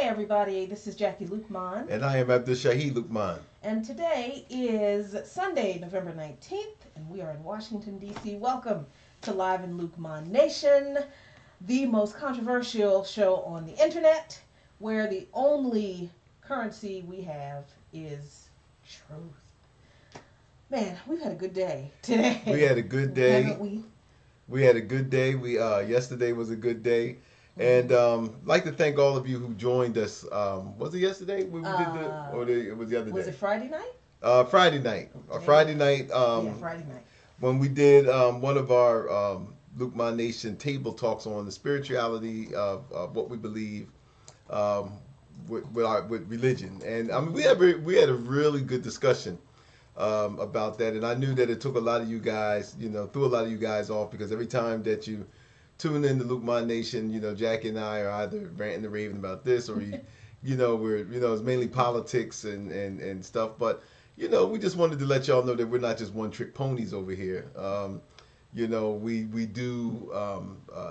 everybody, this is Jackie Luqman. And I am Abdul Shahid Luqman. And today is Sunday, November 19th, and we are in Washington, D.C. Welcome to Live in Luqman Nation, the most controversial show on the internet, where the only currency we have is truth. Man, we've had a good day today. We had a good day. Haven't we? We had a good day. Yesterday was a good day. And like to thank all of you who joined us. Was it yesterday when we it was the other day? Was it Friday night? Friday night. Friday night. Yeah, Friday night. When we did one of our Luqman Nation table talks on the spirituality of what we believe with religion, and I mean we had a really good discussion about that, and I knew that it took a lot of you guys, threw a lot of you guys off, because every time that you tune in to Luqman Nation, Jackie and I are either ranting and raving about this, or it's mainly politics and stuff. But we just wanted to let y'all know that we're not just one trick ponies over here. We do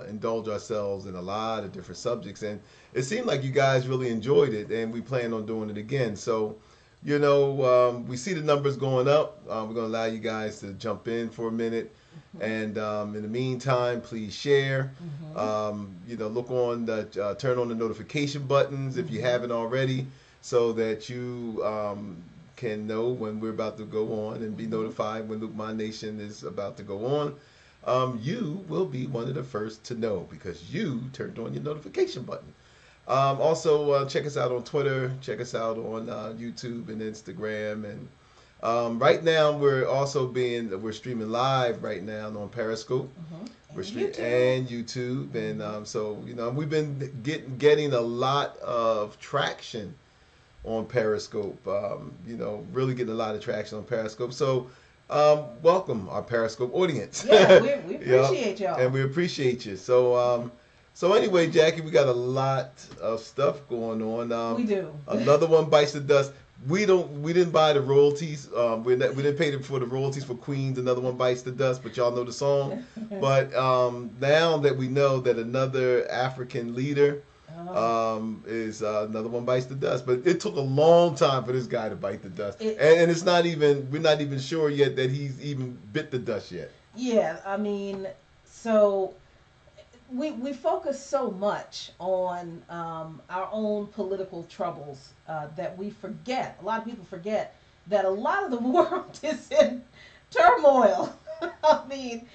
indulge ourselves in a lot of different subjects, and it seemed like you guys really enjoyed it, and we plan on doing it again. So, we see the numbers going up. We're going to allow you guys to jump in for a minute. And in the meantime, please share. Look on turn on the notification buttons if you haven't already, so that you can know when we're about to go on and be notified when Luqman Nation is about to go on. You will be one of the first to know because you turned on your notification button. Also, check us out on Twitter. Check us out on YouTube and Instagram. And right now, we're streaming live right now on Periscope. We're and YouTube. And so we've been getting a lot of traction on Periscope. Really getting a lot of traction on Periscope. So welcome our Periscope audience. Yeah, we appreciate y'all. And we appreciate you. So anyway, Jackie, we got a lot of stuff going on. We do. Another one bites the dust. We didn't buy the royalties. We didn't pay for the royalties for Queens. Another one bites the dust, but y'all know the song. But now that we know that another African leader is another one bites the dust, but it took a long time for this guy to bite the dust, and it's not even we're not even sure yet that he's even bit the dust yet. Yeah, I mean, so. We focus so much on our own political troubles that we forget. A lot of people forget that a lot of the world is in turmoil. I mean,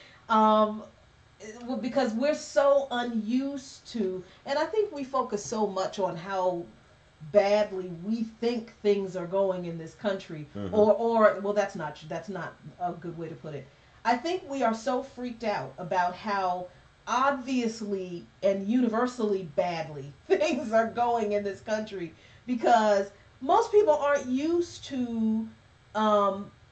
because we're so unused to, and I think we focus so much on how badly we think things are going in this country, or well, that's not a good way to put it. I think we are so freaked out about how obviously and universally badly things are going in this country, because most people aren't used to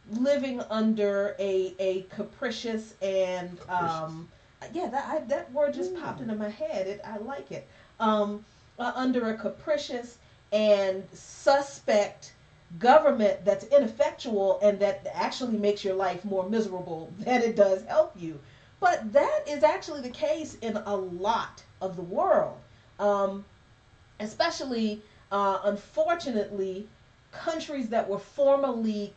living under a capricious and that word just popped into my head. I like it. Under a capricious and suspect government that's ineffectual and that actually makes your life more miserable than it does help you. But that is actually the case in a lot of the world, especially, unfortunately, countries that were formerly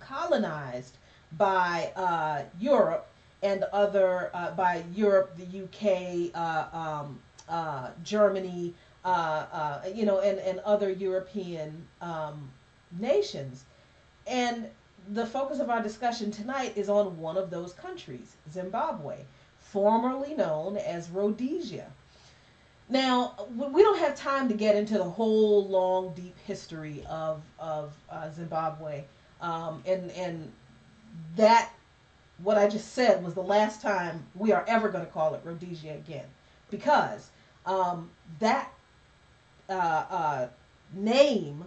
colonized by Europe and by Europe, the UK, Germany, and other European nations. And the focus of our discussion tonight is on one of those countries, Zimbabwe, formerly known as Rhodesia. Now, we don't have time to get into the whole long, deep history of Zimbabwe, and that, what I just said, was the last time we are ever going to call it Rhodesia again, because that name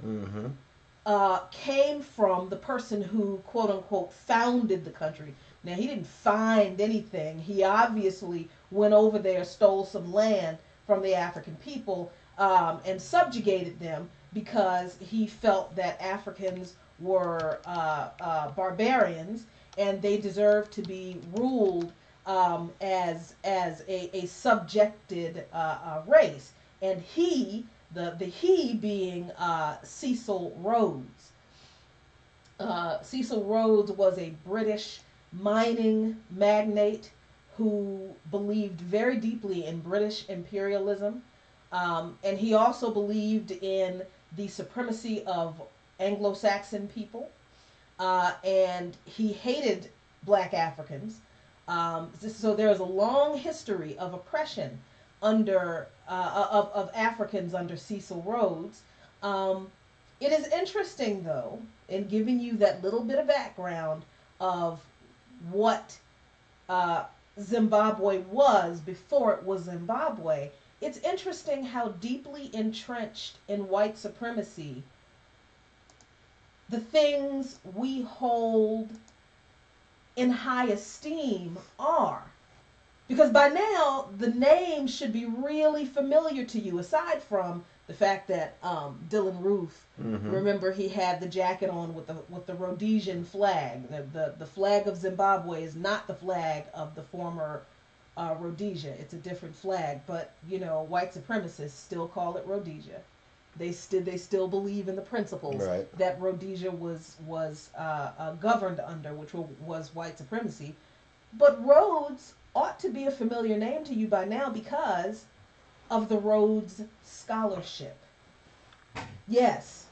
came from the person who, quote unquote, founded the country. Now, he didn't find anything. He obviously went over there, stole some land from the African people, and subjugated them because he felt that Africans were barbarians and they deserved to be ruled as a subjected race. And he The he being Cecil Rhodes. Cecil Rhodes was a British mining magnate who believed very deeply in British imperialism. And he also believed in the supremacy of Anglo-Saxon people. And he hated black Africans. So there is a long history of oppression of Africans under Cecil Rhodes. It is interesting, though, in giving you that little bit of background of what Zimbabwe was before it was Zimbabwe. It's interesting how deeply entrenched in white supremacy the things we hold in high esteem are. Because by now, the name should be really familiar to you, aside from the fact that Dylan Roof, remember, he had the jacket on with the Rhodesian flag. The flag of Zimbabwe is not the flag of the former Rhodesia. It's a different flag. But, white supremacists still call it Rhodesia. They still believe in the principles that Rhodesia was governed under, which was white supremacy. But Rhodes ought to be a familiar name to you by now because of the Rhodes Scholarship. Yes.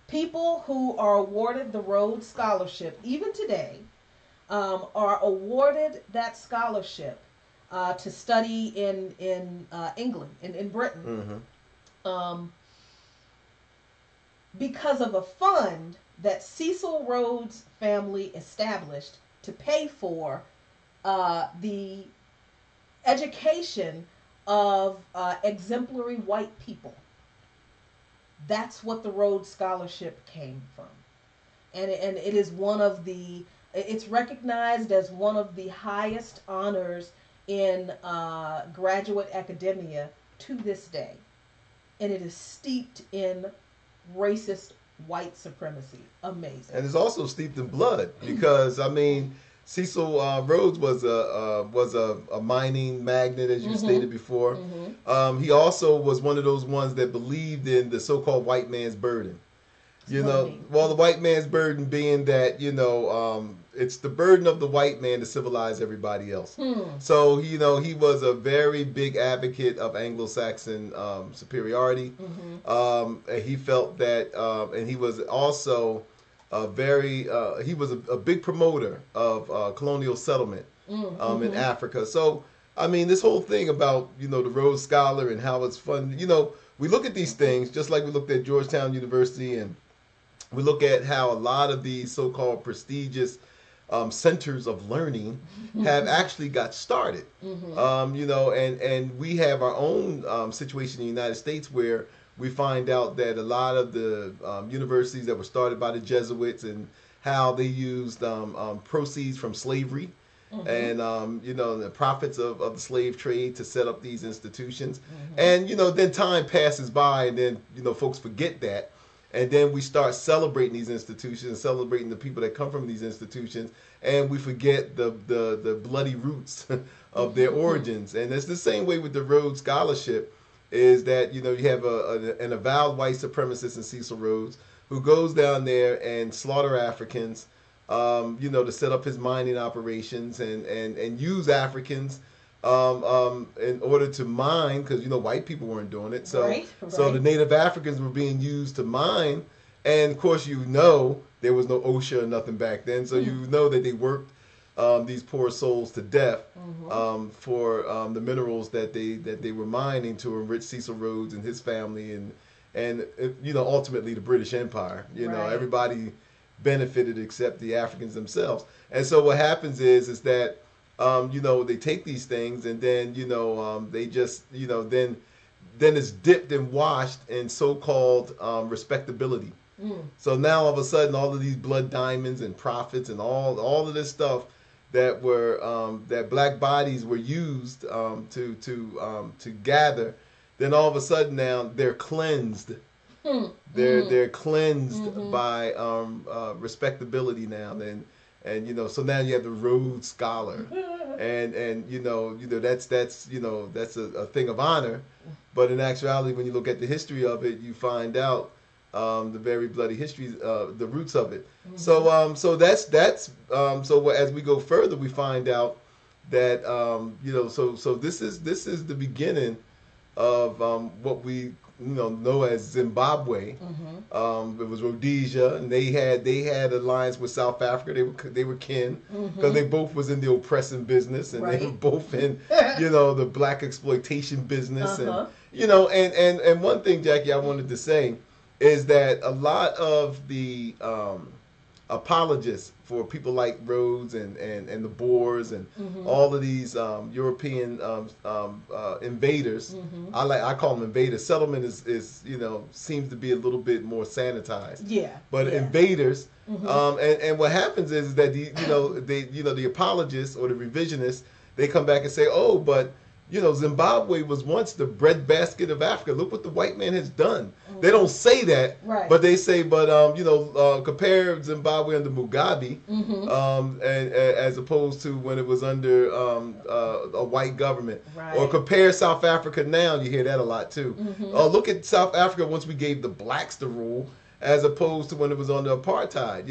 People who are awarded the Rhodes Scholarship, even today, are awarded that scholarship to study in England, in Britain, because of a fund that Cecil Rhodes' family established to pay for the education of exemplary white people. That's what the Rhodes Scholarship came from. And it is it's recognized as one of the highest honors in graduate academia to this day. And it is steeped in racist white supremacy. Amazing. And it's also steeped in blood because, Cecil Rhodes was a mining magnate, as you stated before. He also was one of those ones that believed in the so-called white man's burden. The white man's burden being that it's the burden of the white man to civilize everybody else. So he was a very big advocate of Anglo-Saxon superiority. He felt that, and he was also he was a big promoter of colonial settlement in Africa. So, this whole thing about, the Rhodes Scholar and how it's fun, we look at these things just like we looked at Georgetown University, and we look at how a lot of these so-called prestigious centers of learning have actually got started. And we have our own situation in the United States where we find out that a lot of the universities that were started by the Jesuits and how they used proceeds from slavery and the profits of the slave trade to set up these institutions. And then time passes by, and then folks forget that, and then we start celebrating these institutions, celebrating the people that come from these institutions, and we forget the bloody roots of their origins. And it's the same way with the Rhodes Scholarship. Is that you have an avowed white supremacist in Cecil Rhodes who goes down there and slaughter Africans, to set up his mining operations and use Africans in order to mine, because white people weren't doing it. So so the native Africans were being used to mine, and of course there was no OSHA or nothing back then, so that they worked these poor souls to death for the minerals that they were mining to enrich Cecil Rhodes and his family and ultimately the British Empire. Everybody benefited except the Africans themselves. And so what happens is that they take these things and then they just then it's dipped and washed in so-called respectability. So now all of a sudden all of these blood diamonds and profits and all of this stuff that were that black bodies were used to gather, then all of a sudden now they're cleansed. They're cleansed by respectability now. And so now you have the Rhodes Scholar, and that's a thing of honor But in actuality, when you look at the history of it, you find out the very bloody history, the roots of it. Mm-hmm. So so as we go further, we find out that so this is the beginning of what we know as Zimbabwe. Mm-hmm. It was Rhodesia, and they had alliance with South Africa. They were kin because they both was in the oppressing business, and they were both in the black exploitation business, and one thing, Jackie, I wanted to say is that a lot of the apologists for people like Rhodes and the Boers and all of these European invaders. I call them invaders. Settlement is seems to be a little bit more sanitized. Yeah. But invaders. And what happens is that the apologists or the revisionists, they come back and say, oh, but Zimbabwe was once the breadbasket of Africa. Look what the white man has done. They don't say that, but they say, compare Zimbabwe under Mugabe, and as opposed to when it was under a white government, or compare South Africa now. You hear that a lot too. Look at South Africa once we gave the blacks the rule, as opposed to when it was under apartheid.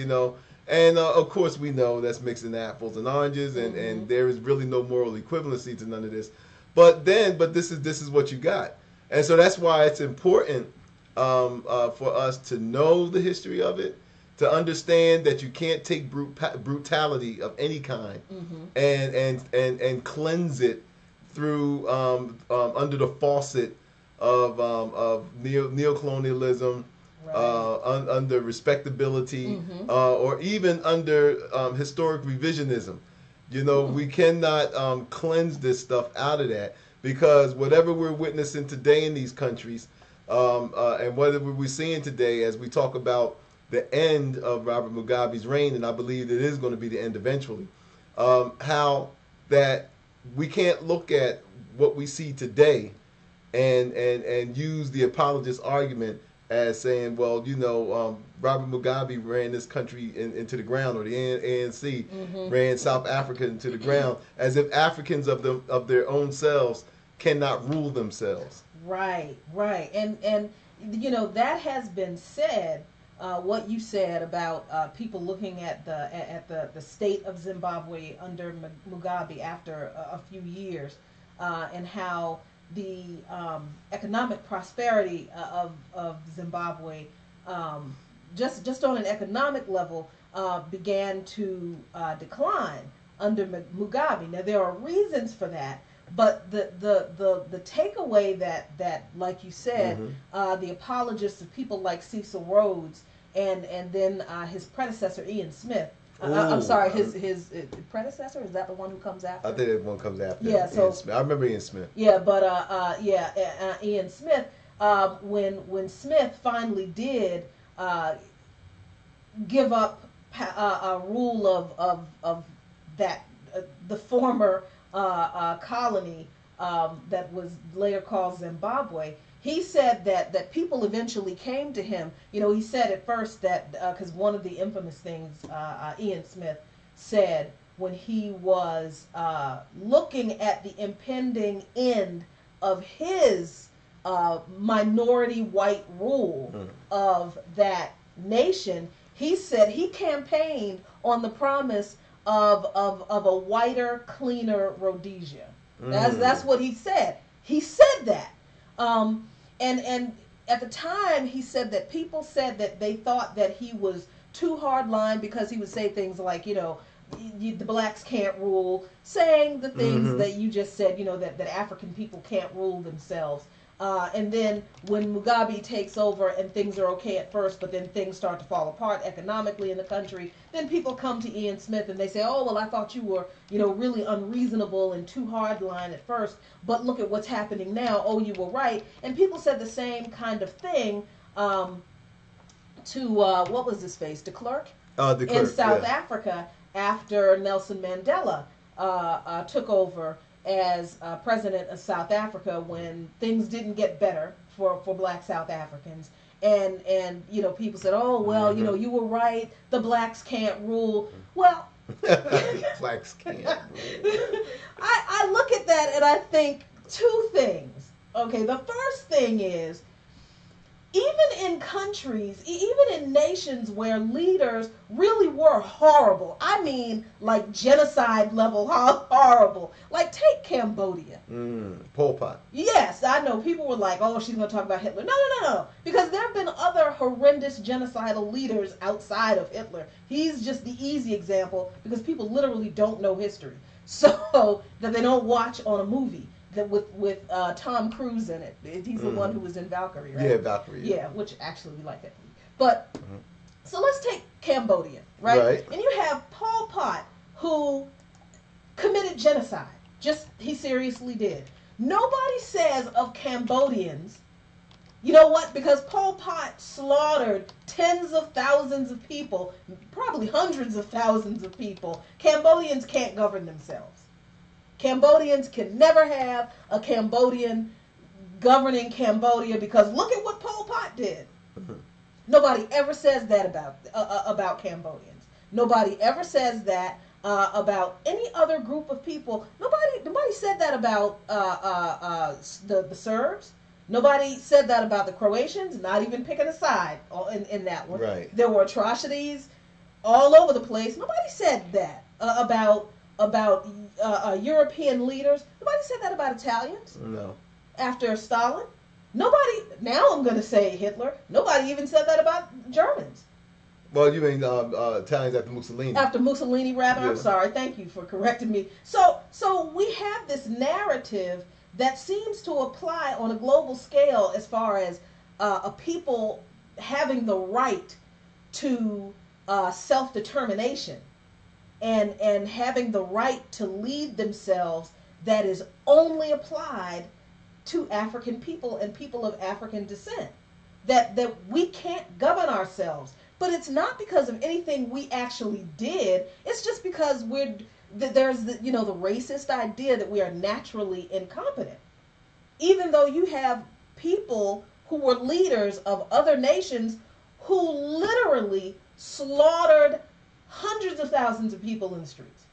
And of course we know that's mixing apples and oranges, and there is really no moral equivalency to none of this. But this is what you got, and so that's why it's important for us to know the history of it, to understand that you can't take brutality of any kind and cleanse it through under the faucet of neocolonialism, under respectability, or even under historic revisionism. We cannot cleanse this stuff out of that, because whatever we're witnessing today in these countries, and whatever we're seeing today as we talk about the end of Robert Mugabe's reign, and I believe it is going to be the end eventually, how that we can't look at what we see today and use the apologist argument as saying, well, Robert Mugabe ran this country into the ground, or the ANC ran South Africa into the ground, as if Africans of their own selves cannot rule themselves. Right. And that has been said, what you said about people looking at the state of Zimbabwe under Mugabe after a few years, and how the economic prosperity of Zimbabwe, just on an economic level, began to decline under Mugabe. Now there are reasons for that, but the takeaway that like you said, the apologists of people like Cecil Rhodes and then his predecessor Ian Smith. I'm sorry, his predecessor, is that the one who comes after? I think that one comes after. Yeah, so Ian Smith. I remember Ian Smith. Yeah, but Ian Smith, when Smith finally did give up a rule of that the former colony that was later called Zimbabwe. He said that people eventually came to him. He said at first that, because one of the infamous things Ian Smith said when he was looking at the impending end of his minority white rule of that nation, he said he campaigned on the promise of a whiter, cleaner Rhodesia. That's what he said. He said that. And at the time, he said that people said that they thought that he was too hardline, because he would say things like, the blacks can't rule, saying the things that you just said, that African people can't rule themselves. And then when Mugabe takes over and things are okay at first, but then things start to fall apart economically in the country, then people come to Ian Smith and they say, oh, well, I thought you were, really unreasonable and too hardline at first, but look at what's happening now. Oh, you were right. And people said the same kind of thing to, what was his face, de Klerk? De Klerk, in South Africa, after Nelson Mandela took over as president of South Africa, when things didn't get better for black South Africans. And people said, oh, well, you were right, the blacks can't rule. Well, blacks can't rule. I look at that and I think two things. Okay, the first thing is, even in countries, even in nations where leaders really were horrible, I mean, like genocide level horrible, like take Cambodia. Pol Pot. Yes, I know people were like, oh, she's going to talk about Hitler. No, no, no, no. Because there have been other horrendous genocidal leaders outside of Hitler. He's just the easy example because people literally don't know history. So that they don't watch on a movie that with Tom Cruise in it. He's the one who was in Valkyrie, right? Yeah, Valkyrie. Yeah, which actually we like that movie. But, so let's take Cambodia, right? And you have Pol Pot, who committed genocide. He seriously did. Nobody says of Cambodians, you know what? Because Pol Pot slaughtered tens of thousands of people, probably hundreds of thousands of people. Cambodians can't govern themselves. Cambodians can never have a Cambodian governing Cambodia because look at what Pol Pot did. Nobody ever says that about Cambodians. Nobody ever says that about any other group of people. Nobody said that about the Serbs. Nobody said that about the Croatians. Not even picking a side in that one. Right. There were atrocities all over the place. Nobody said that about European leaders. Nobody said that about Italians. No. After Stalin. Nobody. Now I'm going to say Hitler. Nobody even said that about Germans. Well, you mean Italians after Mussolini? After Mussolini, rather. Yeah. I'm sorry. Thank you for correcting me. So we have this narrative that seems to apply on a global scale as far as a people having the right to self-determination and having the right to lead themselves, that is only applied to African people and people of African descent. That we can't govern ourselves. But it's not because of anything we actually did. It's just because there's the racist idea that we are naturally incompetent. Even though you have people who were leaders of other nations who literally slaughtered hundreds of thousands of people in the streets.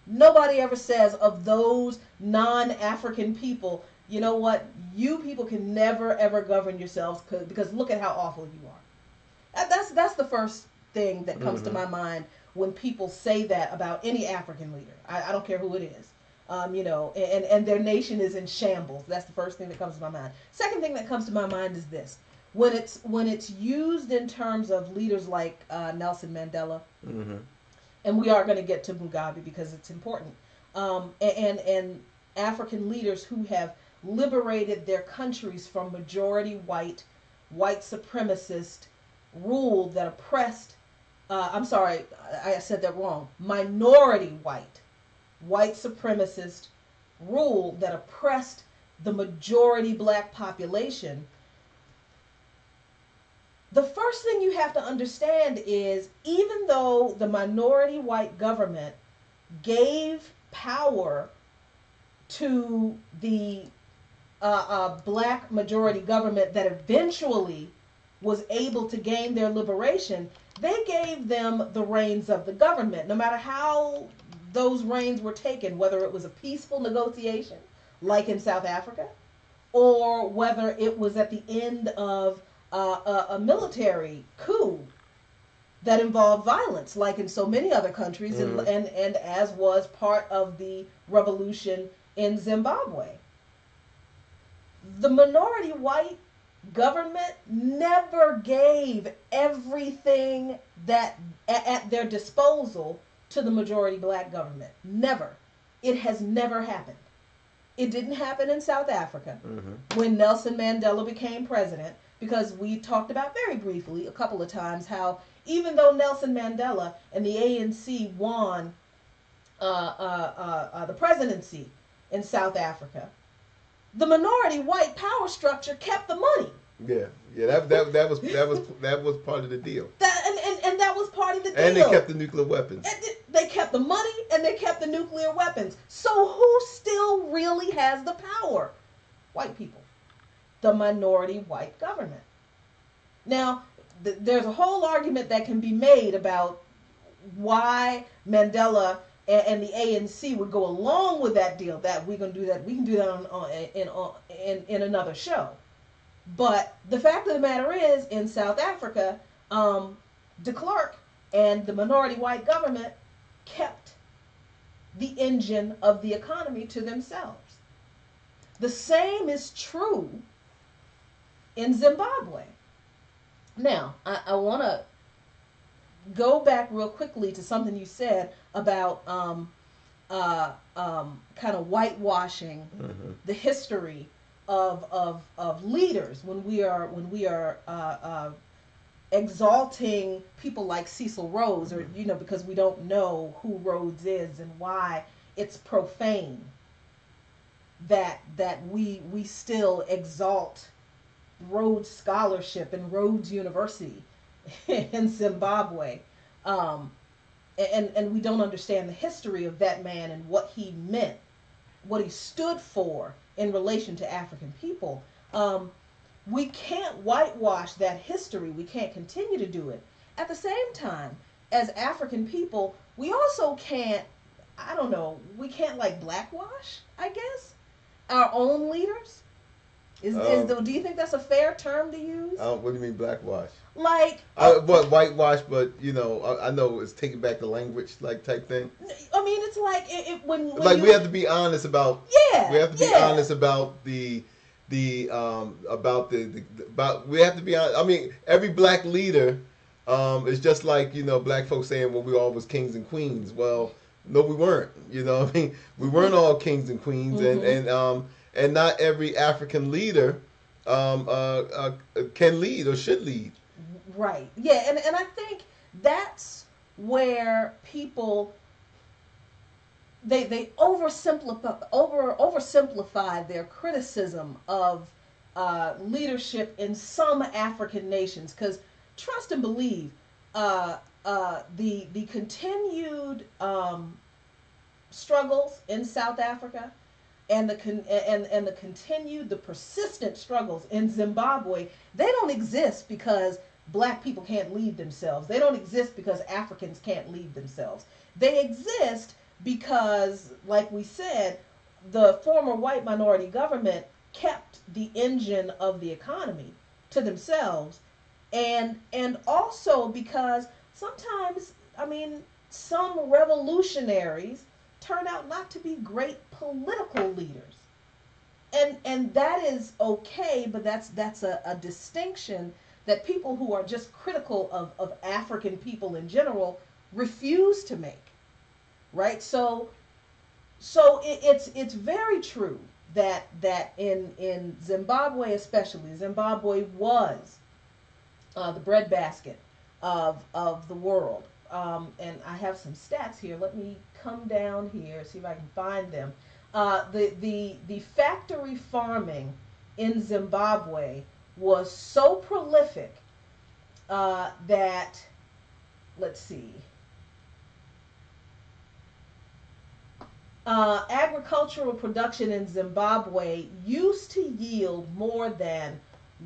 Nobody ever says of those non-African people, you know what, you people can never ever govern yourselves because look at how awful you are. That's the first thing that comes to my mind when people say that about any African leader. I don't care who it is. And their nation is in shambles. That's the first thing that comes to my mind. Second thing that comes to my mind is this. When it's used in terms of leaders like Nelson Mandela, and we are going to get to Mugabe because it's important, and African leaders who have liberated their countries from majority white supremacist rule that oppressed, I'm sorry, I said that wrong, minority white supremacist rule that oppressed the majority black population. The first thing you have to understand is, even though the minority white government gave power to the black majority government that eventually was able to gain their liberation, they gave them the reins of the government, no matter how those reins were taken, whether it was a peaceful negotiation, like in South Africa, or whether it was at the end of a military coup that involved violence, like in so many other countries, and as was part of the revolution in Zimbabwe. The minority white government never gave everything that at their disposal to the majority black government. Never. It has never happened. It didn't happen in South Africa when Nelson Mandela became president, because we talked about very briefly a couple of times how even though Nelson Mandela and the ANC won the presidency in South Africa, the minority white power structure kept the money. Yeah, that was part of the deal. And that was part of the deal. And they kept the nuclear weapons. They kept the money and they kept the nuclear weapons. So who still really has the power? White people. The minority white government. Now, there's a whole argument that can be made about why Mandela and the ANC would go along with that deal. That we're gonna do that. We can do that in another show. But the fact of the matter is, in South Africa, de Klerk and the minority white government kept the engine of the economy to themselves. The same is true in Zimbabwe. Now, I want to go back real quickly to something you said about kind of whitewashing the history of leaders when we are exalting people like Cecil Rhodes, or because we don't know who Rhodes is and why it's profane that we still exalt Rhodes Scholarship and Rhodes University in Zimbabwe, and we don't understand the history of that man and what he meant, what he stood for in relation to African people. We can't whitewash that history. We can't continue to do it. At the same time, as African people, we also can't, we can't like blackwash, I guess, our own leaders. Do you think that's a fair term to use? What do you mean blackwash? Like whitewash, but I know it's taking back the language like type thing. I mean, it's like when like we have to be honest about. Yeah. We have to be honest about we have to be honest. I mean, every black leader is just like black folks saying, well, we all was kings and queens. Well, no, we weren't. I mean, we weren't all kings and queens, and not every African leader can lead or should lead. Right. Yeah, and I think that's where people they oversimplify their criticism of leadership in some African nations, because trust and believe, the continued struggles in South Africa and the persistent struggles in Zimbabwe, they don't exist because black people can't lead themselves. They don't exist because Africans can't lead themselves. They exist because, like we said, the former white minority government kept the engine of the economy to themselves, and also because sometimes, some revolutionaries turn out not to be great political leaders, and that is okay, but that's a distinction that people who are just critical of African people in general refuse to make, right? So it's very true that in Zimbabwe especially, Zimbabwe was the breadbasket of the world. And I have some stats here. Let me come down here, see if I can find them. The factory farming in Zimbabwe was so prolific that, let's see, agricultural production in Zimbabwe used to yield more than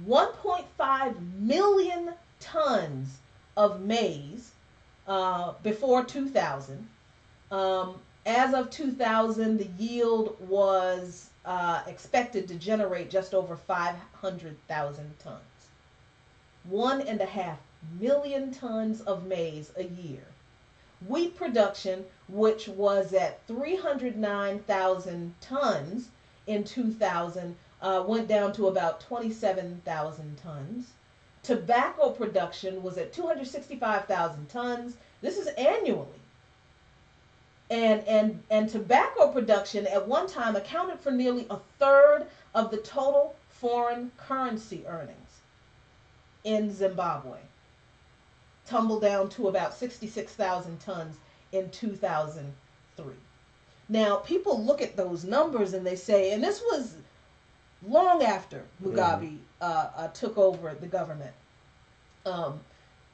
1.5 million tons of maize before 2000. As of 2000, the yield was expected to generate just over 500,000 tons. 1.5 million tons of maize a year. Wheat production, which was at 309,000 tons in 2000, went down to about 27,000 tons. Tobacco production was at 265,000 tons. This is annually. And tobacco production at one time accounted for nearly a third of the total foreign currency earnings in Zimbabwe. Tumbled down to about 66,000 tons in 2003. Now, people look at those numbers and they say, and this was long after Mugabe took over the government.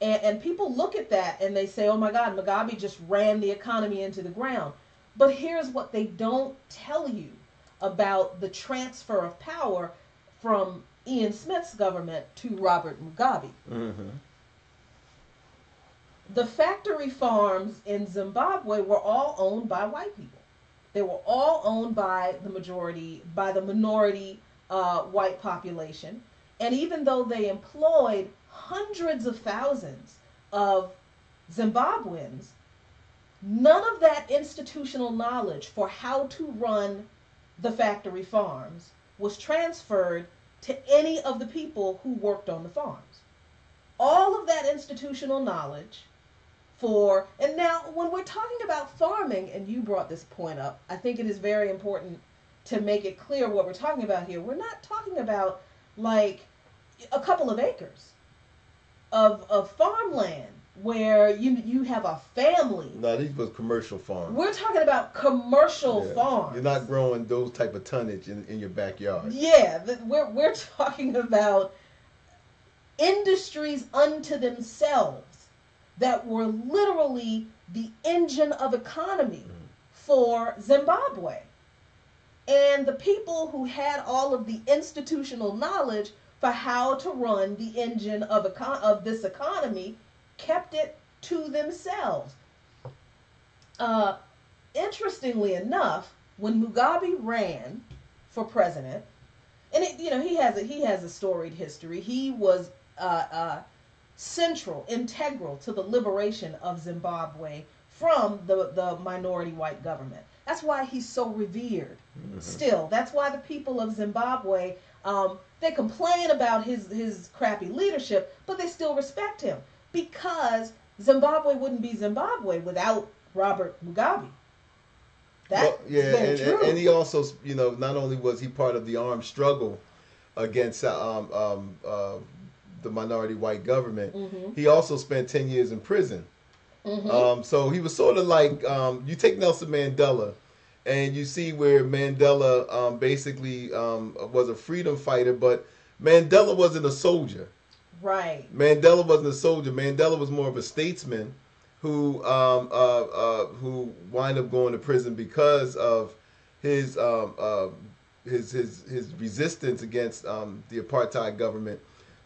And people look at that and they say, oh my God, Mugabe just ran the economy into the ground. But here's what they don't tell you about the transfer of power from Ian Smith's government to Robert Mugabe. the factory farms in Zimbabwe were all owned by white people. They were all owned by the minority white population. And even though they employed hundreds of thousands of Zimbabweans, none of that institutional knowledge for how to run the factory farms was transferred to any of the people who worked on the farms. All of that institutional knowledge and now when we're talking about farming, and you brought this point up, I think it is very important to make it clear what we're talking about here. We're not talking about like a couple of acres of farmland where you have a family. No, these was commercial farms. We're talking about commercial farms. You're not growing those type of tonnage in your backyard. Yeah, we're talking about industries unto themselves that were literally the engine of economy for Zimbabwe. And the people who had all of the institutional knowledge for how to run the engine of this economy kept it to themselves. Interestingly enough, when Mugabe ran for president, and he has a storied history. He was central, integral to the liberation of Zimbabwe from the minority white government. That's why he's so revered. Still, that's why the people of Zimbabwe, they complain about his crappy leadership, but they still respect him because Zimbabwe wouldn't be Zimbabwe without Robert Mugabe. Very true. And he also, not only was he part of the armed struggle against the minority white government, he also spent 10 years in prison. So he was sort of like, you take Nelson Mandela, and you see where Mandela basically was a freedom fighter, but Mandela wasn't a soldier. Right. Mandela wasn't a soldier. Mandela was more of a statesman who wind up going to prison because of his resistance against the apartheid government.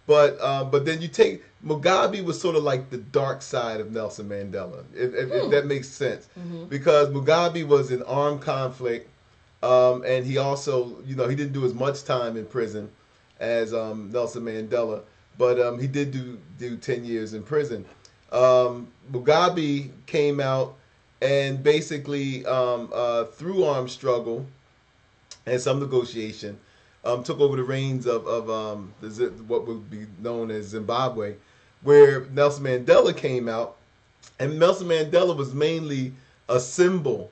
But then you take Mugabe was sort of like the dark side of Nelson Mandela, if that makes sense, because Mugabe was in armed conflict, and he also he didn't do as much time in prison as Nelson Mandela, but he did do 10 years in prison. Mugabe came out and basically through armed struggle and some negotiation, took over the reins of what would be known as Zimbabwe, where Nelson Mandela came out, and Nelson Mandela was mainly a symbol.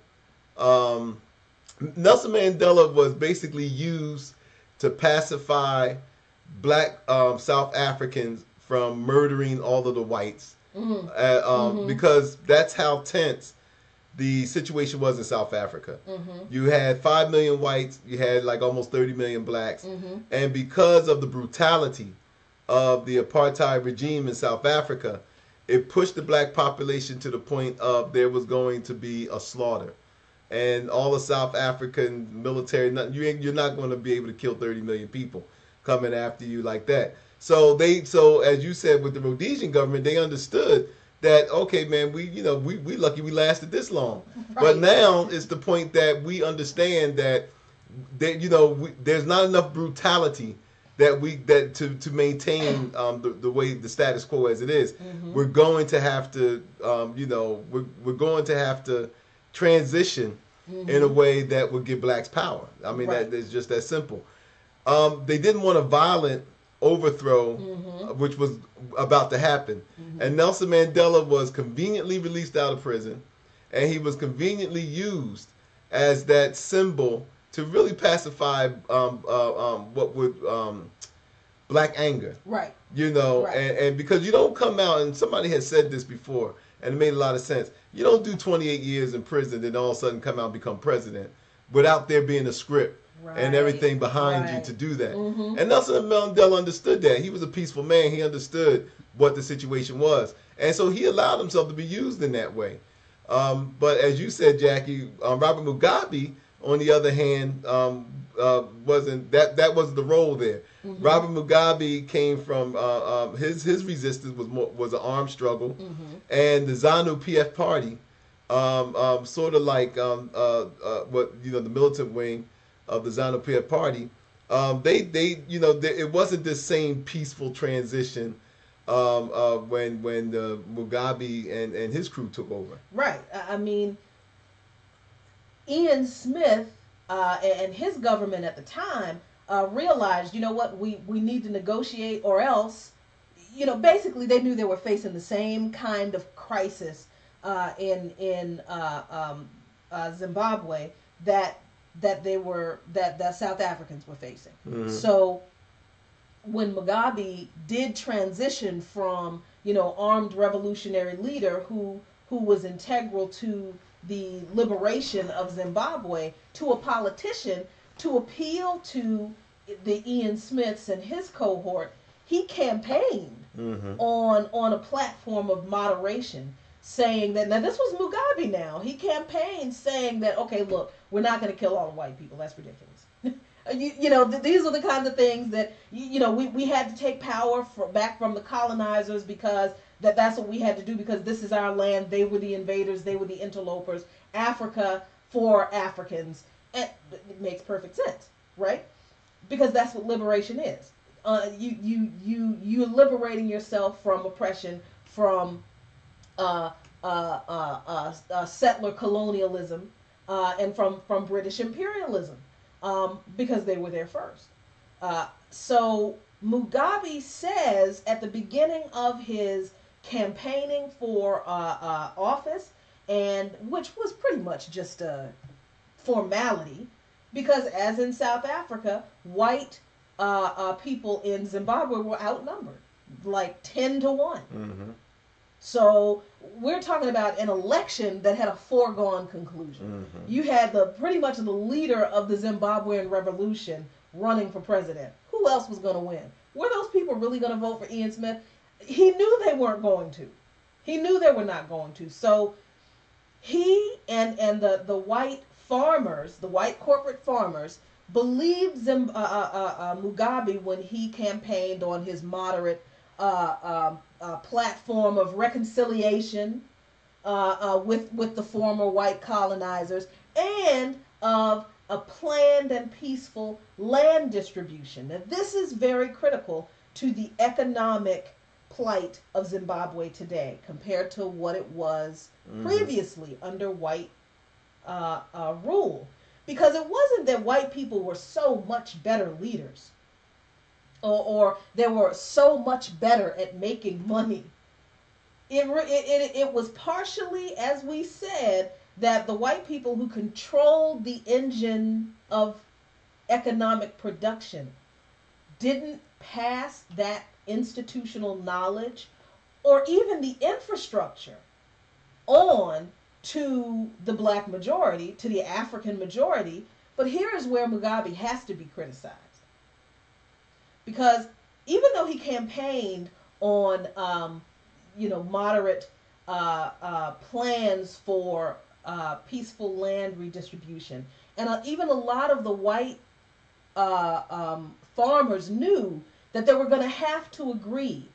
Nelson Mandela was basically used to pacify black South Africans from murdering all of the whites, because that's how tense the situation was in South Africa. You had 5 million whites, you had like almost 30 million blacks, and because of the brutality of the apartheid regime in South Africa, it pushed the black population to the point of there was going to be a slaughter. And all the South African military, you're not going to be able to kill 30 million people coming after you like that. So as you said, with the Rhodesian government, they understood that, okay, man, we lucky we lasted this long. Right. But now it's the point that we understand that there's not enough brutality to maintain the way the status quo as it is. We're going to have to we're going to have to transition in a way that will give blacks power. I mean, that is just that simple. They didn't want a violent overthrow, which was about to happen. And Nelson Mandela was conveniently released out of prison, and he was conveniently used as that symbol to really pacify what would black anger. Right. And because you don't come out, and somebody has said this before, and it made a lot of sense. You don't do 28 years in prison, then all of a sudden come out and become president without there being a script. Right. And everything behind you to do that. And Nelson Mandela understood that. He was a peaceful man. He understood what the situation was. And so he allowed himself to be used in that way. But as you said, Jackie, Robert Mugabe on the other hand, wasn't that was the role there. Mm-hmm. Robert Mugabe came from his resistance was an armed struggle, Mm-hmm. and the ZANU PF party, sort of like what the militant wing of the ZANU PF party. It wasn't this same peaceful transition when the Mugabe and his crew took over. Right. I mean, Ian Smith and his government at the time realized, you know what, we need to negotiate, or else, basically they knew they were facing the same kind of crisis in Zimbabwe that South Africans were facing. Mm-hmm. So when Mugabe did transition from armed revolutionary leader who was integral to the liberation of Zimbabwe to a politician to appeal to the Ian Smiths and his cohort, he campaigned mm-hmm. on a platform of moderation, saying that, now this was Mugabe now, he campaigned saying that, okay, look, we're not going to kill all the white people, that's ridiculous. These are the kinds of things that, we had to take power back from the colonizers because that's what we had to do, because this is our land. They were the invaders. They were the interlopers. Africa for Africans. And it makes perfect sense, right? Because that's what liberation is. You're liberating yourself from oppression, from settler colonialism, and from British imperialism, because they were there first. So Mugabe says at the beginning of his campaigning for office, and which was pretty much just a formality, because as in South Africa, white people in Zimbabwe were outnumbered like 10-1. Mm-hmm. So we're talking about an election that had a foregone conclusion. Mm-hmm. You had pretty much the leader of the Zimbabwean revolution running for president. Who else was going to win? Were those people really going to vote for Ian Smith? He knew they weren't going to. He knew they were not going to. So he and the white farmers, the white corporate farmers, believed Mugabe when he campaigned on his moderate platform of reconciliation with the former white colonizers, and of a planned and peaceful land distribution. Now, this is very critical to the economic plight of Zimbabwe today compared to what it was previously under white rule. Because it wasn't that white people were so much better leaders, or they were so much better at making money. It was partially, as we said, that the white people who controlled the engine of economic production didn't pass that institutional knowledge or even the infrastructure on to the black majority, to the African majority. But here is where Mugabe has to be criticized. Because even though he campaigned on, moderate plans for peaceful land redistribution, and even a lot of the white farmers knew that they were going to have to agree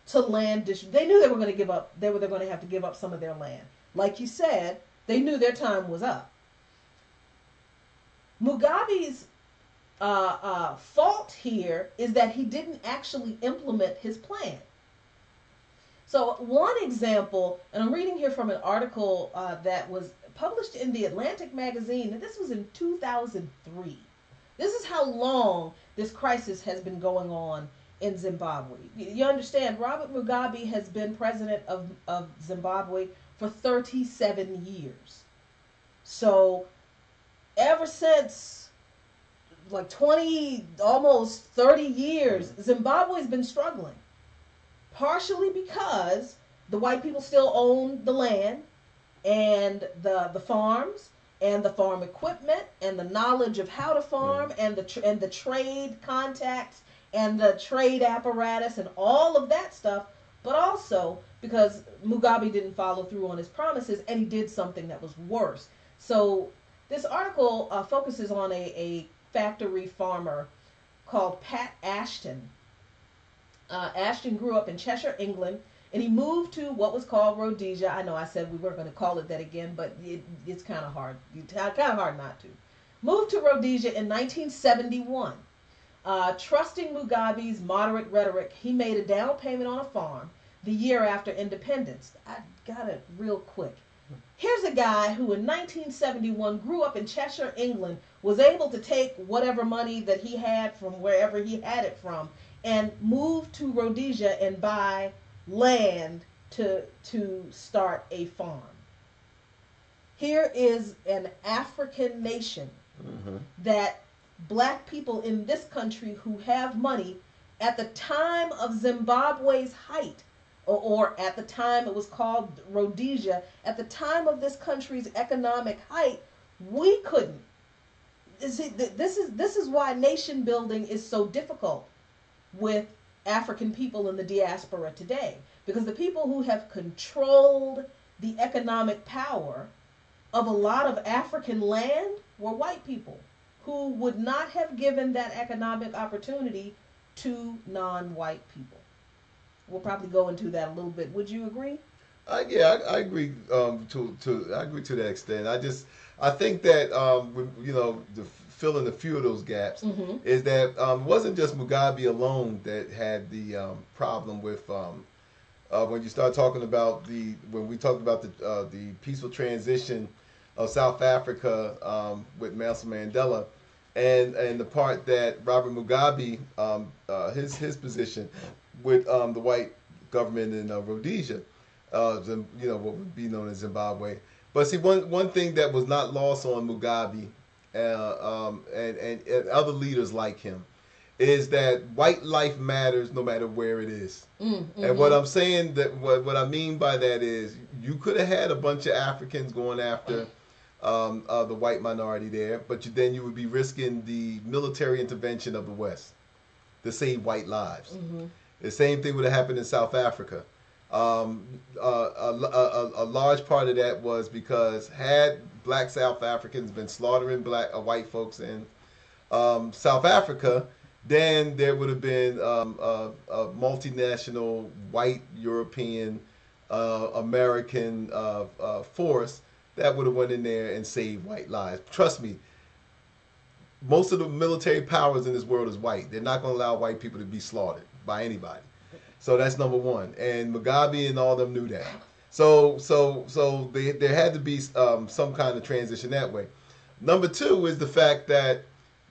to land distribution. They knew they were going to give up. They're going to have to give up some of their land. Like you said, they knew their time was up. Mugabe's fault here is that he didn't actually implement his plan. So one example, and I'm reading here from an article that was published in the Atlantic magazine, and this was in 2003. This is how long this crisis has been going on in Zimbabwe. You understand, Robert Mugabe has been president of Zimbabwe for 37 years. So ever since like 20, almost 30 years, Zimbabwe's been struggling. Partially because the white people still own the land and the farms and the farm equipment and the knowledge of how to farm and the trade contacts and the trade apparatus and all of that stuff, but also because Mugabe didn't follow through on his promises and he did something that was worse. So This article focuses on a factory farmer called Pat Ashton. Ashton grew up in Cheshire, England, and he moved to what was called Rhodesia. I know I said we weren't going to call it that again, but it's kind of hard. Kind of hard not to. Moved to Rhodesia in 1971. Trusting Mugabe's moderate rhetoric, he made a down payment on a farm the year after independence. I got it real quick. Here's a guy who in 1971 grew up in Cheshire, England, was able to take whatever money that he had from wherever he had it from and move to Rhodesia and buy land to start a farm. Here is an African nation that black people in this country who have money at the time of Zimbabwe's height, or at the time it was called Rhodesia, at the time of this country's economic height, we couldn't. This is why nation building is so difficult with African people in the diaspora today, because the people who have controlled the economic power of a lot of African land were white people who would not have given that economic opportunity to non-white people. We'll probably go into that a little bit. Would you agree? Yeah, I agree. I agree to that extent. I think that filling a few of those gaps is that it wasn't just Mugabe alone that had the problem with when you start talking about when we talked about the peaceful transition of South Africa with Nelson Mandela. And the part that Robert Mugabe, his position with the white government in Rhodesia, what would be known as Zimbabwe. But see, one thing that was not lost on Mugabe and other leaders like him is that white life matters no matter where it is. And what I'm saying, that what I mean by that is, you could have had a bunch of Africans going after the white minority there, but then you would be risking the military intervention of the West to save white lives. The same thing would have happened in South Africa. A large part of that was because had black South Africans been slaughtering white folks in South Africa, then there would have been a multinational white European American force that would have went in there and saved white lives. Trust me, most of the military powers in this world is white. They're not going to allow white people to be slaughtered by anybody. So that's number one. And Mugabe and all of them knew that. So there had to be some kind of transition that way. Number two is the fact that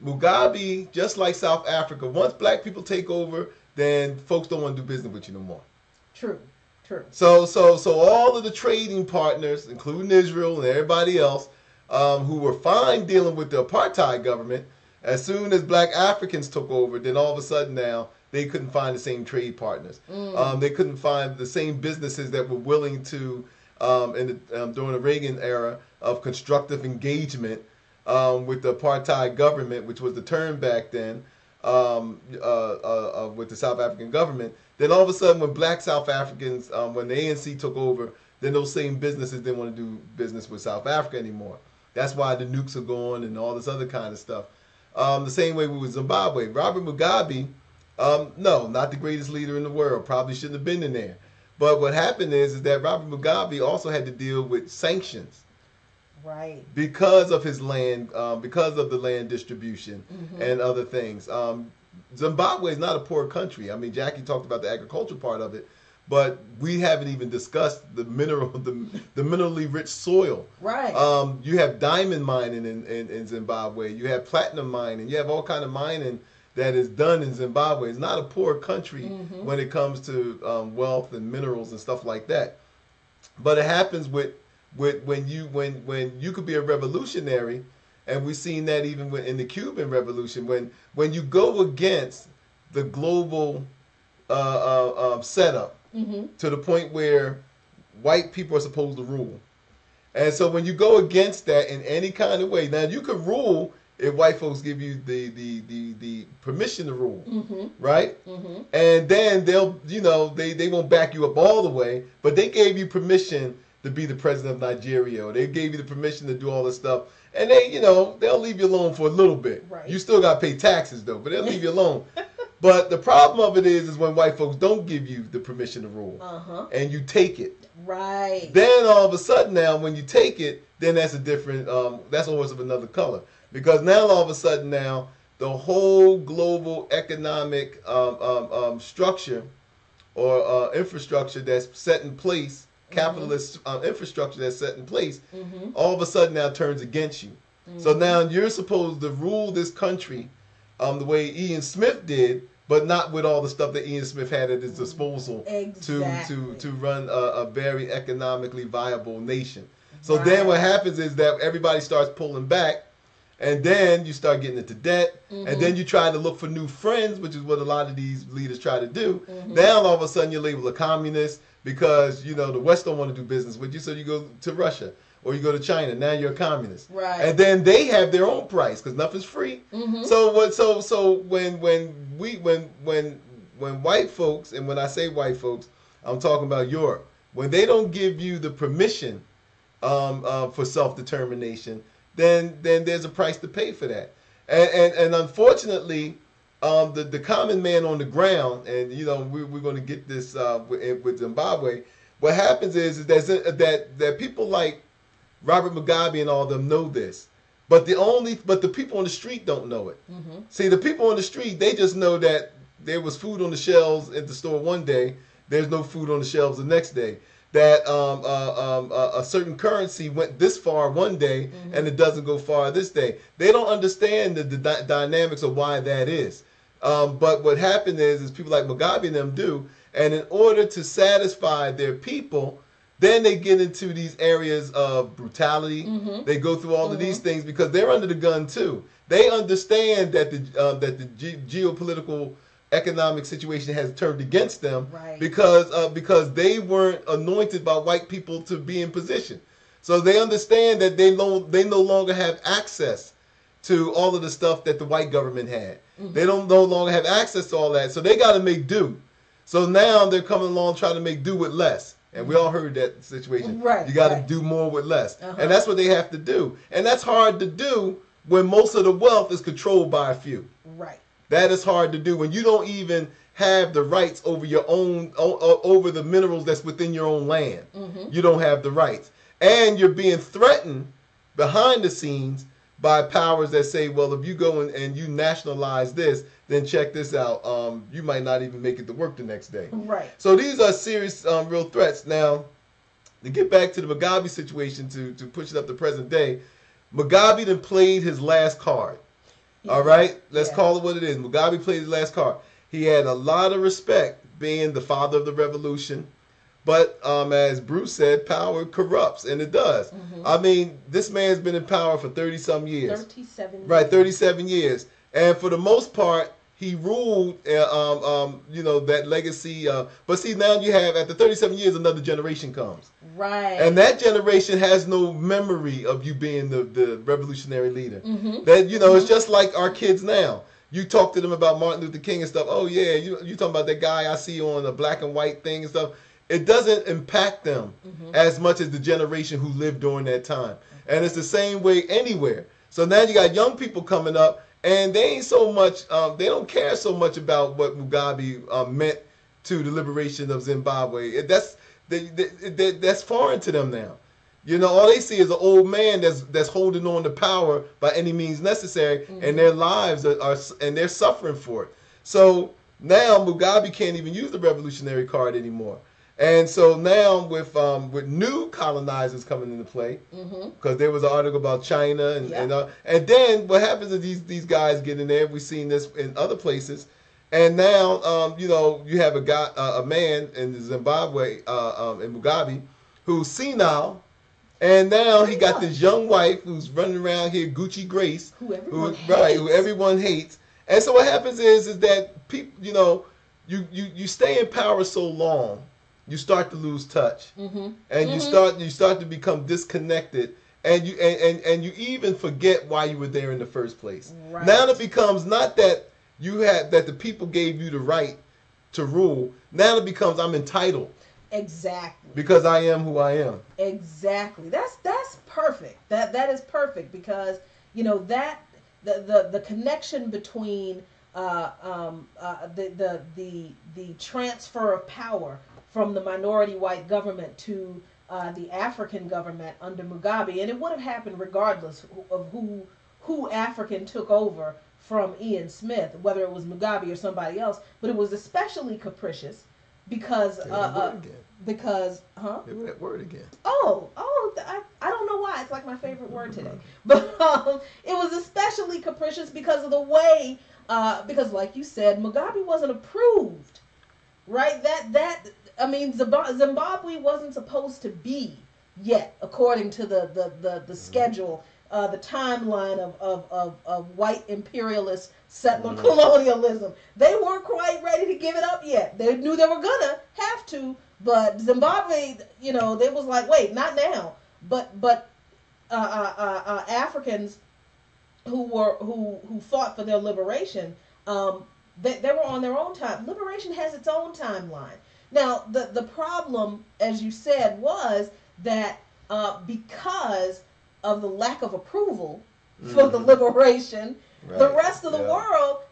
Mugabe, just like South Africa, once black people take over, then folks don't want to do business with you no more. True. So all of the trading partners, including Israel and everybody else, who were fine dealing with the apartheid government, as soon as black Africans took over, then all of a sudden now they couldn't find the same trade partners. They couldn't find the same businesses that were willing to, during the Reagan era of constructive engagement with the apartheid government, which was the term back then, with the South African government. Then all of a sudden, when black South Africans, when the ANC took over, then those same businesses didn't want to do business with South Africa anymore. That's why the nukes are going and all this other kind of stuff. The same way with Zimbabwe. Robert Mugabe, no, not the greatest leader in the world. Probably shouldn't have been in there. But what happened is that Robert Mugabe also had to deal with sanctions. Right. Because of his land, because of the land distribution and other things. Zimbabwe is not a poor country. I mean, Jackie talked about the agricultural part of it, but we haven't even discussed the minerally rich soil. Right. You have diamond mining in Zimbabwe. You have platinum mining. You have all kind of mining that is done in Zimbabwe. It's not a poor country when it comes to wealth and minerals and stuff like that. But it happens when you could be a revolutionary, and we've seen that even in the Cuban Revolution, when you go against the global setup to the point where white people are supposed to rule. And so when you go against that in any kind of way, now you can rule if white folks give you the permission to rule, right? And then they won't back you up all the way, but they gave you permission to be the president of Nigeria, or they gave you the permission to do all this stuff, and they, you know, they'll leave you alone for a little bit. Right. You still got to pay taxes though, but they'll leave you alone. But the problem of it is when white folks don't give you the permission to rule, and you take it. Right. Then all of a sudden now, when you take it, then that's a different, that's a horse of another color. Because now all of a sudden now, the whole global economic structure or infrastructure that's set in place, capitalist infrastructure that's set in place, all of a sudden now turns against you. So now you're supposed to rule this country the way Ian Smith did, but not with all the stuff that Ian Smith had at his disposal to run a very economically viable nation. So then what happens is that everybody starts pulling back, and then you start getting into debt, and then you try to look for new friends, which is what a lot of these leaders try to do. Now all of a sudden you're labeled a communist because, you know, the West don't want to do business with you, so you go to Russia. Or you go to China. Now you're a communist, right? And then they have their own price because nothing's free. So what? So when white folks, and when I say white folks, I'm talking about Europe. When they don't give you the permission for self-determination, then there's a price to pay for that. And unfortunately, the common man on the ground, and you know we're going to get this with Zimbabwe. What happens is that people like Robert Mugabe and all of them know this, but the people on the street don't know it. See, the people on the street, they just know that there was food on the shelves at the store one day, there's no food on the shelves the next day. That a certain currency went this far one day and it doesn't go far this day. They don't understand the dynamics of why that is. But what happened is people like Mugabe and them do, and in order to satisfy their people, then they get into these areas of brutality. They go through all of these things because they're under the gun too. They understand that the geopolitical economic situation has turned against them because they weren't anointed by white people to be in position. So they understand that they no longer have access to all of the stuff that the white government had. They don't no longer have access to all that. So they got to make do. So now they're coming along trying to make do with less. And we all heard that situation. You got to do more with less. And that's what they have to do. And that's hard to do when most of the wealth is controlled by a few. That is hard to do when you don't even have the rights over your own, over the minerals that's within your own land. You don't have the rights. And you're being threatened behind the scenes by powers that say, well, if you go and you nationalize this, then check this out. You might not even make it to work the next day. So these are serious, real threats. Now, to get back to the Mugabe situation, to push it up to present day, Mugabe then played his last card. All right? Let's call it what it is. Mugabe played his last card. He had a lot of respect being the father of the revolution. But as Bruce said, power corrupts, and it does. I mean, this man's been in power for 30-some years. 37 years. Right, 37 years. And for the most part, he ruled, you know, that legacy. But see, now you have, after 37 years, another generation comes. And that generation has no memory of you being the revolutionary leader. That, you know, it's just like our kids now. You talk to them about Martin Luther King and stuff. Oh, yeah, you talking about that guy I see on the black and white thing and stuff. It doesn't impact them as much as the generation who lived during that time. And it's the same way anywhere. So now you got young people coming up, and they ain't so much, they don't care so much about what Mugabe meant to the liberation of Zimbabwe. That's foreign to them now. You know, all they see is an old man that's holding on to power by any means necessary, and their lives are and they're suffering for it. So now Mugabe can't even use the revolutionary card anymore. And so now with new colonizers coming into play, because there was an article about China, and then what happens is these guys get in there. We've seen this in other places, and now you know, you have a man in Zimbabwe, in Mugabe, who's senile, and now he got this young wife who's running around here, Gucci Grace, who everyone hates. And so what happens is that people, you know, you stay in power so long, you start to lose touch, and you start to become disconnected, and you even forget why you were there in the first place. Now it becomes not that the people gave you the right to rule. Now it becomes I'm entitled. Exactly. Because I am who I am. Exactly. That's perfect. That is perfect because that the connection between the transfer of power from the minority white government to the African government under Mugabe, and it would have happened regardless of who African took over from Ian Smith, whether it was Mugabe or somebody else. But it was especially capricious because because They were that word again. I don't know why it's like my favorite word today, but it was especially capricious because of the way because like you said, Mugabe wasn't approved, right? I mean, Zimbabwe wasn't supposed to be yet, according to the schedule, the timeline of white imperialist settler colonialism. They weren't quite ready to give it up yet. They knew they were gonna have to, but Zimbabwe, they was like, wait, not now. But Africans who fought for their liberation, they were on their own time. Liberation has its own timeline. Now, the problem, as you said, was that because of the lack of approval for the liberation, the rest of the world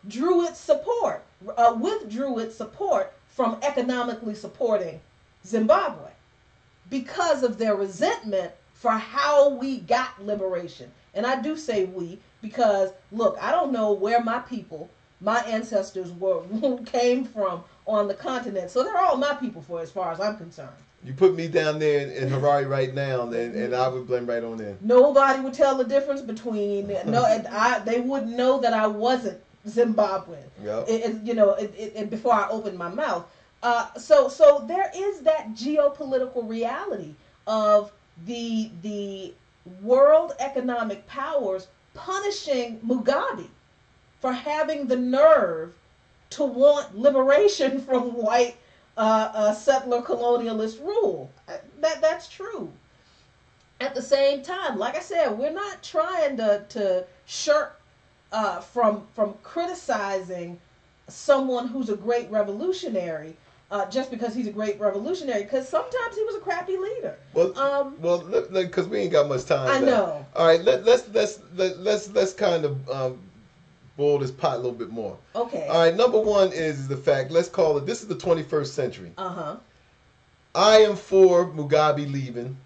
withdrew its support from economically supporting Zimbabwe because of their resentment for how we got liberation. And I do say we because, look, I don't know where my ancestors came from on the continent. So they're all my people as far as I'm concerned. You put me down there in Harare right now, and I would blend right on in. Nobody would tell the difference between they wouldn't know that I wasn't Zimbabwean. Yep. Before I opened my mouth. So there is that geopolitical reality of the world economic powers punishing Mugabe for having the nerve to want liberation from white settler colonialist rule. That's true. At the same time, like I said, we're not trying to shirk from criticizing someone who's a great revolutionary just because he's a great revolutionary. Because sometimes he was a crappy leader. Well, because we ain't got much time. I know. All right, let's kind of boil this pot a little bit more. Okay. All right. Number one is the fact. Let's call it. This is the 21st century. I am for Mugabe leaving.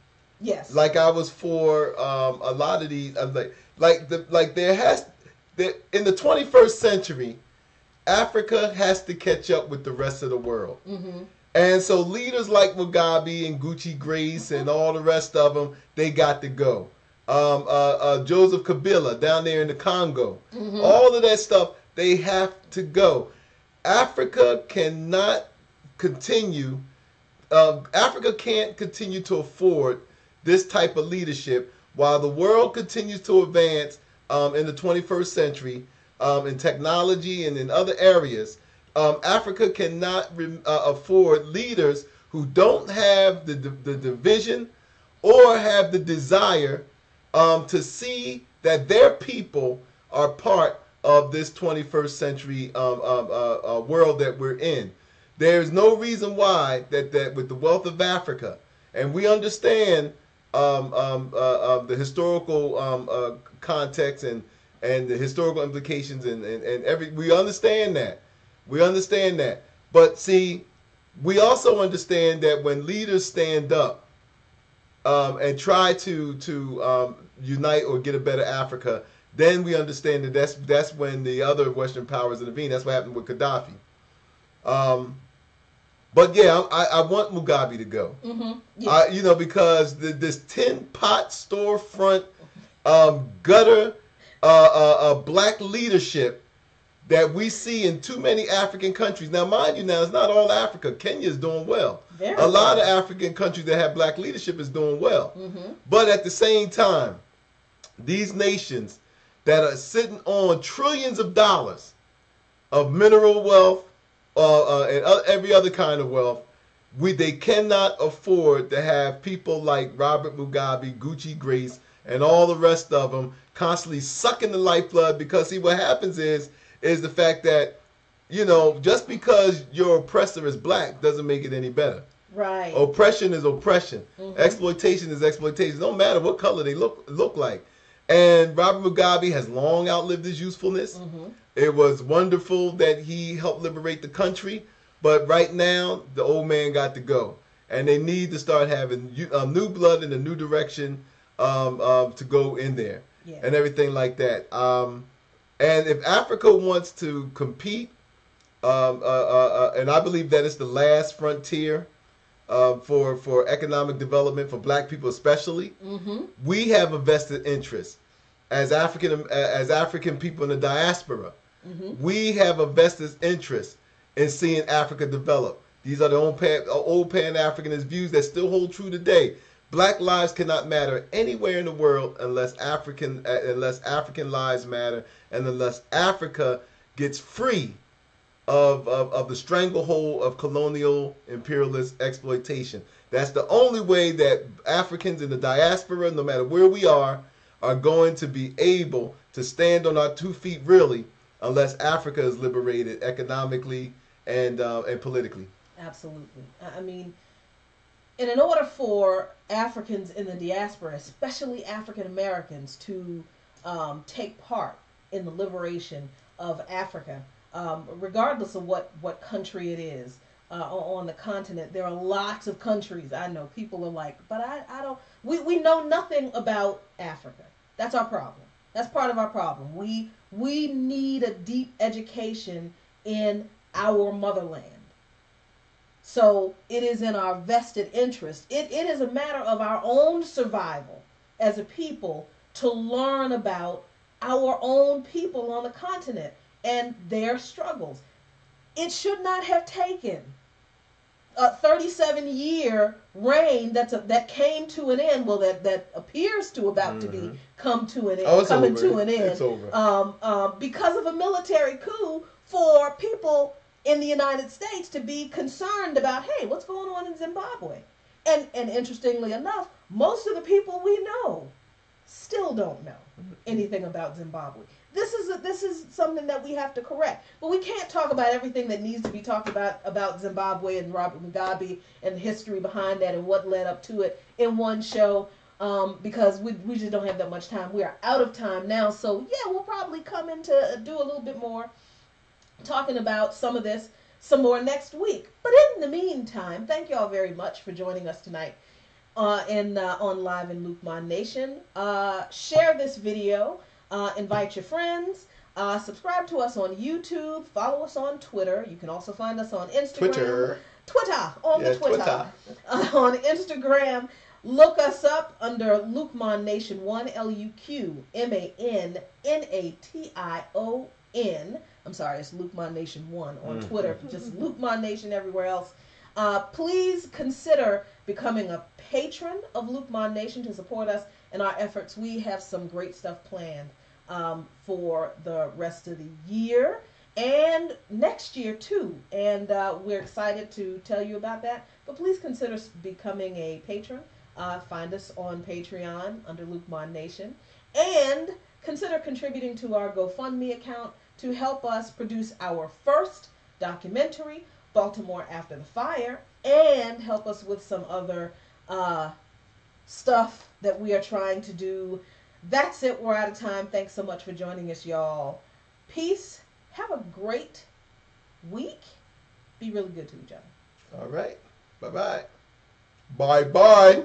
Yes. Like I was for a lot of these. In the 21st century, Africa has to catch up with the rest of the world. Mm-hmm. And so leaders like Mugabe and Gucci Grace and all the rest of them, they got to go. Joseph Kabila down there in the Congo. Mm-hmm. All of that stuff, they have to go. Africa cannot continue. Africa can't continue to afford this type of leadership while the world continues to advance in the 21st century in technology and in other areas. Africa cannot afford leaders who don't have the vision or have the desire to see that their people are part of this 21st century world that we're in. There's no reason why that with the wealth of Africa, and we understand the historical context and the historical implications and we understand that. We understand that. But see, we also understand that when leaders stand up and try to unite or get a better Africa, then we understand that that's when the other Western powers intervene. That's what happened with Gaddafi. But yeah, I want Mugabe to go. Mm-hmm. Yeah. Because this tin pot storefront gutter black leadership that we see in too many African countries. Now, mind you, it's not all Africa. Kenya is doing well. A lot of African countries that have black leadership is doing well. Mm-hmm. But at the same time, these nations that are sitting on trillions of dollars of mineral wealth and every other kind of wealth, they cannot afford to have people like Robert Mugabe, Gucci Grace, and all the rest of them constantly sucking the lifeblood. Because see, what happens is the fact that just because your oppressor is black doesn't make it any better. Right. Oppression is oppression. Exploitation is exploitation. No matter what color they look like. And Robert Mugabe has long outlived his usefulness. It was wonderful that he helped liberate the country, but right now the old man got to go, and they need to start having new blood in a new direction to go in there, and everything like that. And if Africa wants to compete, and I believe that it's the last frontier for economic development for Black people especially, we have a vested interest as African people in the diaspora. We have a vested interest in seeing Africa develop. These are the old Pan-Africanist views that still hold true today. Black lives cannot matter anywhere in the world unless African lives matter, and unless Africa gets free of the stranglehold of colonial imperialist exploitation. That's the only way that Africans in the diaspora, no matter where we are going to be able to stand on our 2 feet really, unless Africa is liberated economically and politically. Absolutely. I mean, and in order for Africans in the diaspora, especially African Americans, to take part in the liberation of Africa, regardless of what country it is on the continent, there are lots of countries. I know people are like, but I don't. We know nothing about Africa. That's our problem. That's part of our problem. We need a deep education in our motherland. So it is in our vested interest. It is a matter of our own survival as a people to learn about our own people on the continent and their struggles. It should not have taken a 37-year reign that came to an end. Well, that appears to about to be come to an end. Oh, it's coming over. to an end. It's over. Because of a military coup for people in the United States to be concerned about, hey, what's going on in Zimbabwe? And interestingly enough, most of the people we know still don't know anything about Zimbabwe. This is something that we have to correct. But we can't talk about everything that needs to be talked about Zimbabwe and Robert Mugabe and the history behind that and what led up to it in one show, because we just don't have that much time. We are out of time now. So yeah, we'll probably come in to do a little bit more talking about some of this some more next week. But in the meantime, thank you all very much for joining us tonight on Live in Luqman Nation. Share this video. Invite your friends. Subscribe to us on YouTube. Follow us on Twitter. You can also find us on Instagram. Twitter. On on Instagram. Look us up under Luqman Nation 1, LuqmanNation. I'm sorry, it's Luqman Nation 1 on Twitter. Just Luqman Nation everywhere else. Please consider becoming a patron of Luqman Nation to support us in our efforts. We have some great stuff planned for the rest of the year and next year too. And we're excited to tell you about that. But please consider becoming a patron. Find us on Patreon under Luqman Nation. And consider contributing to our GoFundMe account to help us produce our first documentary, Baltimore After the Fire, and help us with some other stuff that we are trying to do. That's it. We're out of time. Thanks so much for joining us, y'all. Peace. Have a great week. Be really good to each other. All right. Bye-bye. Bye-bye.